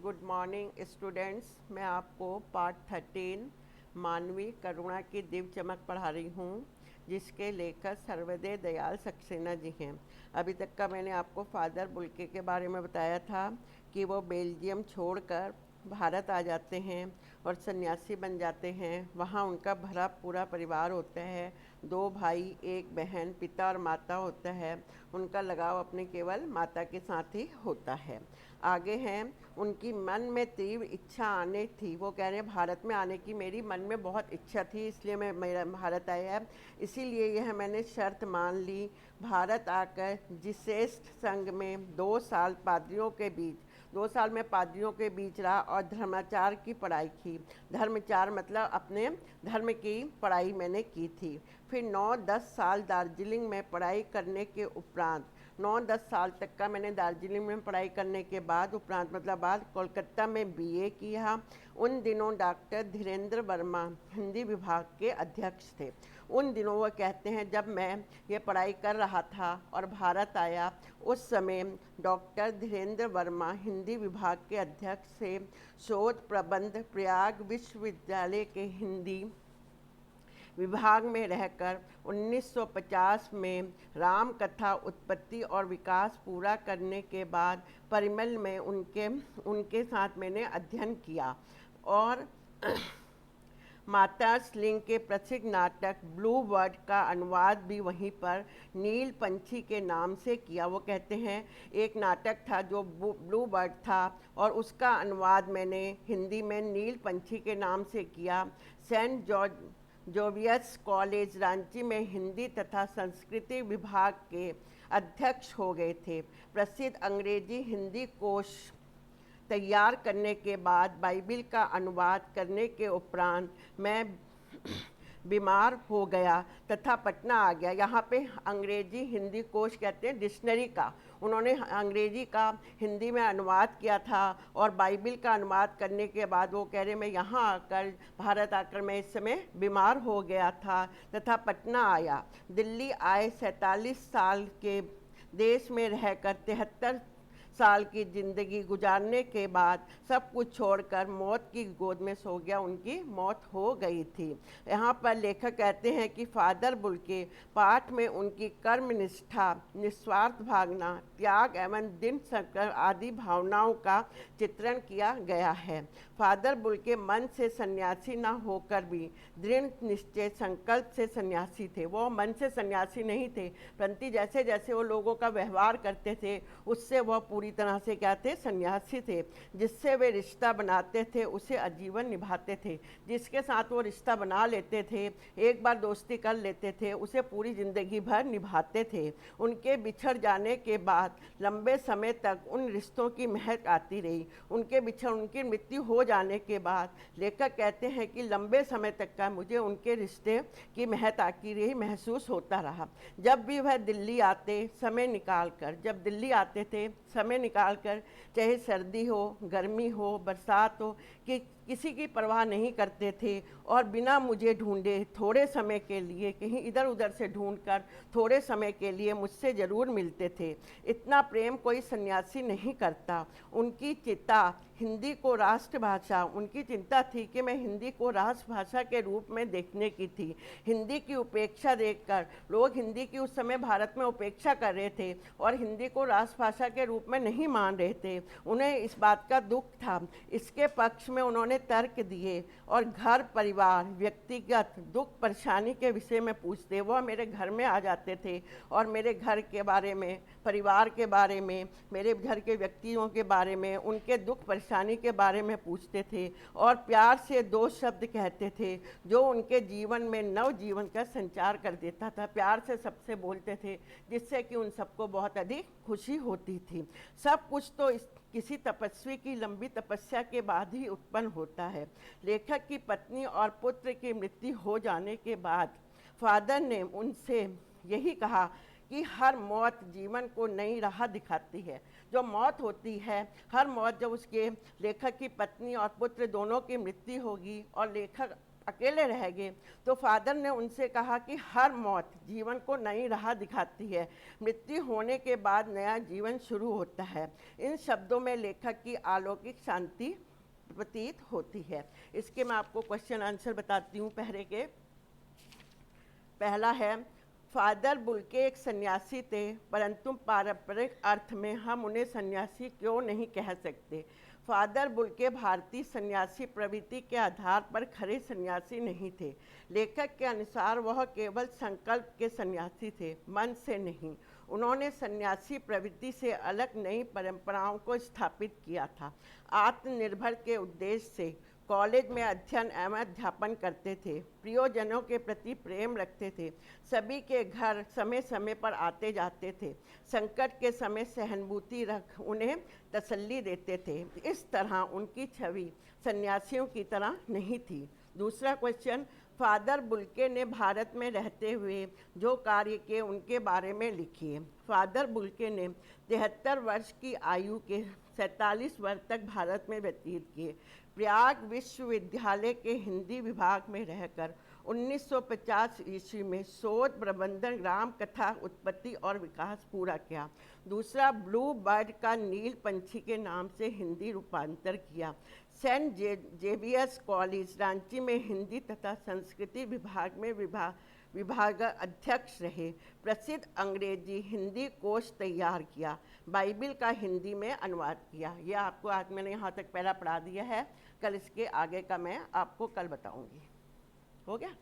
Good morning students. मैं आपको part 13 मानवीय करुणा की दिव्य चमक पढ़ा रही हूँ, जिसके लेखक सर्वोदय दयाल सक्सेना जी हैं। अभी तक का मैंने आपको फादर बुल्के के बारे में बताया था कि वो बेल्जियम छोड़कर भारत आ जाते हैं और सन्यासी बन जाते हैं। वहाँ उनका भरा पूरा परिवार होता है, 2 भाई 1 बहन, पिता और माता होता है। उनका लगाव अपने केवल माता के साथ ही होता है। आगे हैं, उनकी मन में तीव्र इच्छा आने थी। वो कह रहे हैं भारत में आने की मेरी मन में बहुत इच्छा थी, इसलिए मैं मेरा भारत आया है। इसीलिए यह मैंने शर्त मान ली। भारत आकर जिसेष्ट संघ में 2 साल पादरियों के बीच 2 साल में पादरियों के बीच रहा और धर्माचार की पढ़ाई की। धर्माचार मतलब अपने धर्म की पढ़ाई मैंने की थी। फिर 9-10 साल दार्जिलिंग में पढ़ाई करने के उपरांत 9-10 साल तक का मैंने दार्जिलिंग में पढ़ाई करने के बाद उपरांत मतलब बाद कोलकाता में बीए किया। उन दिनों डॉक्टर धीरेन्द्र वर्मा हिंदी विभाग के अध्यक्ष थे। उन दिनों वो कहते हैं जब मैं ये पढ़ाई कर रहा था और भारत आया, उस समय डॉक्टर धीरेन्द्र वर्मा हिंदी विभाग के अध्यक्ष थे। शोध प्रबंध प्रयाग विश्वविद्यालय के हिंदी विभाग में रहकर 1950 में राम कथा उत्पत्ति और विकास पूरा करने के बाद परिमल में उनके साथ मैंने अध्ययन किया और माता स्लिंग के प्रसिद्ध नाटक ब्लू बर्ड का अनुवाद भी वहीं पर नील पंछी के नाम से किया। वो कहते हैं एक नाटक था जो ब्लू बर्ड था और उसका अनुवाद मैंने हिंदी में नील पंछी के नाम से किया। सेंट जोवियस कॉलेज रांची में हिंदी तथा संस्कृति विभाग के अध्यक्ष हो गए थे। प्रसिद्ध अंग्रेजी हिंदी कोश तैयार करने के बाद बाइबिल का अनुवाद करने के उपरांत मैं बीमार हो गया तथा पटना आ गया। यहाँ पे अंग्रेजी हिंदी कोश कहते हैं डिक्शनरी का, उन्होंने अंग्रेजी का हिंदी में अनुवाद किया था और बाइबिल का अनुवाद करने के बाद वो कह रहे मैं यहाँ आकर भारत आकर मैं इस समय बीमार हो गया था तथा पटना आया। दिल्ली आए 47 साल के देश में रहकर 73 साल की ज़िंदगी गुजारने के बाद सब कुछ छोड़कर मौत की गोद में सो गया। उनकी मौत हो गई थी। यहाँ पर लेखक कहते हैं कि फादर बुल्के पाठ में उनकी कर्मनिष्ठा, निस्वार्थ भावना, त्याग एवं दिन संकल्प आदि भावनाओं का चित्रण किया गया है। फादर बुल्के मन से सन्यासी न होकर भी दृढ़ निश्चय संकल्प से सन्यासी थे। वो मन से सन्यासी नहीं थे, परंतु जैसे जैसे वो लोगों का व्यवहार करते थे उससे वह पूरी तरह से क्या थे, सन्यासी थे। जिससे वे रिश्ता बनाते थे उसे आजीवन निभाते थे। जिसके साथ वो रिश्ता बना लेते थे, एक बार दोस्ती कर लेते थे, उसे पूरी ज़िंदगी भर निभाते थे। उनके बिछड़ जाने के बाद लंबे समय तक उन रिश्तों की महक आती रही। उनकी मृत्यु हो जाने के बाद लेखक कहते हैं कि लंबे समय तक का मुझे उनके रिश्ते की महक आती रही, महसूस होता रहा। जब भी वह दिल्ली आते समय निकाल कर, जब दिल्ली आते थे समय निकाल कर, चाहे सर्दी हो, गर्मी हो, बरसात हो, कि किसी की परवाह नहीं करते थे और बिना मुझे ढूंढे थोड़े समय के लिए कहीं इधर उधर से ढूंढकर थोड़े समय के लिए मुझसे ज़रूर मिलते थे। इतना प्रेम कोई सन्यासी नहीं करता। उनकी चिंता हिंदी को राष्ट्रभाषा, उनकी चिंता थी कि मैं हिंदी को राष्ट्रभाषा के रूप में देखने की थी। हिंदी की उपेक्षा देखकर लोग हिंदी की उस समय भारत में उपेक्षा कर रहे थे और हिंदी को राष्ट्रभाषा के रूप में नहीं मान रहे थे। उन्हें इस बात का दुख था। इसके पक्ष में उन्होंने तर्क दिए और घर परिवार व्यक्तिगत दुख परेशानी के विषय में पूछते। वह मेरे घर में आ जाते थे और मेरे घर के बारे में, परिवार के बारे में, मेरे घर के व्यक्तियों के बारे में, उनके दुख परेशानी के बारे में पूछते थे और प्यार से 2 शब्द कहते थे जो उनके जीवन में नव जीवन का संचार कर देता था। प्यार से सबसे बोलते थे जिससे कि उन सबको बहुत अधिक खुशी होती थी। सब कुछ तो किसी तपस्वी की लंबी तपस्या के बाद ही उत्पन्न होता है। लेखक की पत्नी और पुत्र की मृत्यु हो जाने के बाद फादर ने उनसे यही कहा कि हर मौत जीवन को नई राह दिखाती है। जो मौत होती है, हर मौत जब उसके लेखक की पत्नी और पुत्र दोनों की मृत्यु होगी और लेखक अकेले रह गए तो फादर ने उनसे कहा कि हर मौत जीवन को नई राह दिखाती है, मृत्यु होने के बाद नया जीवन शुरू होता है। इन शब्दों में लेखक की अलौकिक शांति प्रतीत होती है। इसके मैं आपको क्वेश्चन आंसर बताती हूँ। पहला है, फादर बुल्के एक सन्यासी थे, परंतु पारंपरिक अर्थ में हम उन्हें सन्यासी क्यों नहीं कह सकते। फादर बुल्के भारतीय सन्यासी प्रवृत्ति के आधार पर खरे सन्यासी नहीं थे। लेखक के अनुसार वह केवल संकल्प के सन्यासी थे, मन से नहीं। उन्होंने सन्यासी प्रवृत्ति से अलग नई परंपराओं को स्थापित किया था। आत्मनिर्भर के उद्देश्य से कॉलेज में अध्ययन एवं अध्यापन करते थे, प्रियजनों के प्रति प्रेम रखते थे, सभी के घर समय समय पर आते जाते थे, संकट के समय सहानुभूति रख उन्हें तसल्ली देते थे। इस तरह उनकी छवि सन्यासियों की तरह नहीं थी। दूसरा क्वेश्चन, फादर बुल्के ने भारत में रहते हुए जो कार्य किए उनके बारे में लिखिए। फादर बुल्के ने 73 वर्ष की आयु के 47 वर्ष तक भारत में व्यतीत किए। प्रयाग विश्वविद्यालय के हिंदी विभाग में रहकर 1950 ईस्वी में शोध प्रबंधन ग्राम कथा उत्पत्ति और विकास पूरा किया। दूसरा, ब्लू बर्ड का नील पंछी के नाम से हिंदी रूपांतर किया। सेंट जेवियर्स कॉलेज रांची में हिंदी तथा संस्कृति विभाग में विभाग अध्यक्ष रहे। प्रसिद्ध अंग्रेजी हिंदी कोश तैयार किया। बाइबिल का हिंदी में अनुवाद किया। यह आपको आज मैंने यहाँ तक पहला पढ़ा दिया है, कल इसके आगे का मैं आपको कल बताऊंगी। हो गया।